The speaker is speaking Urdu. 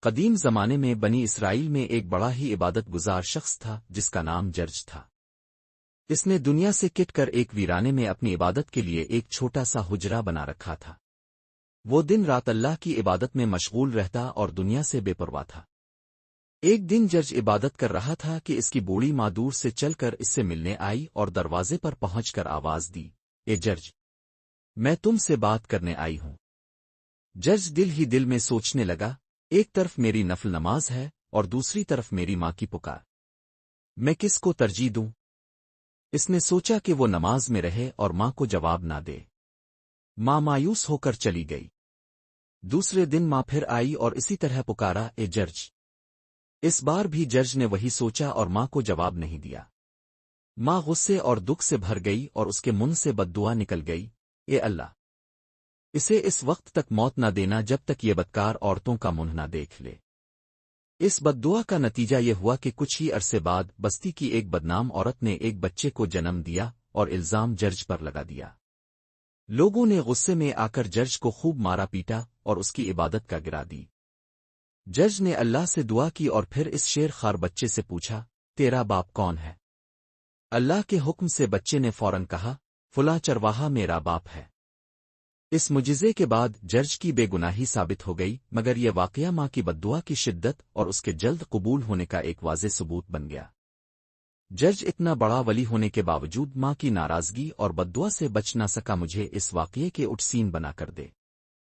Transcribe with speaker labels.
Speaker 1: قدیم زمانے میں بنی اسرائیل میں ایک بڑا ہی عبادت گزار شخص تھا جس کا نام جرج تھا۔ اس نے دنیا سے کٹ کر ایک ویرانے میں اپنی عبادت کے لیے ایک چھوٹا سا حجرہ بنا رکھا تھا۔ وہ دن رات اللہ کی عبادت میں مشغول رہتا اور دنیا سے بے پرواہ تھا۔ ایک دن جرج عبادت کر رہا تھا کہ اس کی بوڑھی ماں دور سے چل کر اس سے ملنے آئی اور دروازے پر پہنچ کر آواز دی، اے جرج، میں تم سے بات کرنے آئی ہوں۔ جرج دل ہی دل میں سوچنے لگا، ایک طرف میری نفل نماز ہے اور دوسری طرف میری ماں کی پکار، میں کس کو ترجیح دوں؟ اس نے سوچا کہ وہ نماز میں رہے اور ماں کو جواب نہ دے۔ ماں مایوس ہو کر چلی گئی۔ دوسرے دن ماں پھر آئی اور اسی طرح پکارا، اے جرج۔ اس بار بھی جرج نے وہی سوچا اور ماں کو جواب نہیں دیا۔ ماں غصے اور دکھ سے بھر گئی اور اس کے منہ سے بددعا نکل گئی، اے اللہ، اسے اس وقت تک موت نہ دینا جب تک یہ بدکار عورتوں کا منہ نہ دیکھ لے۔ اس بددعا کا نتیجہ یہ ہوا کہ کچھ ہی عرصے بعد بستی کی ایک بدنام عورت نے ایک بچے کو جنم دیا اور الزام جرج پر لگا دیا۔ لوگوں نے غصے میں آ کر جرج کو خوب مارا پیٹا اور اس کی عبادت کا گرا دی۔ جرج نے اللہ سے دعا کی اور پھر اس شیر خوار بچے سے پوچھا، تیرا باپ کون ہے؟ اللہ کے حکم سے بچے نے فوراً کہا، فلاں چرواہا میرا باپ ہے۔ اس معجزے کے بعد جرج کی بے گناہی ثابت ہو گئی، مگر یہ واقعہ ماں کی بددعا کی شدت اور اس کے جلد قبول ہونے کا ایک واضح ثبوت بن گیا۔ جرج اتنا بڑا ولی ہونے کے باوجود ماں کی ناراضگی اور بددعا سے بچ نہ سکا۔ مجھے اس واقعے کے اٹسین بنا کر دے۔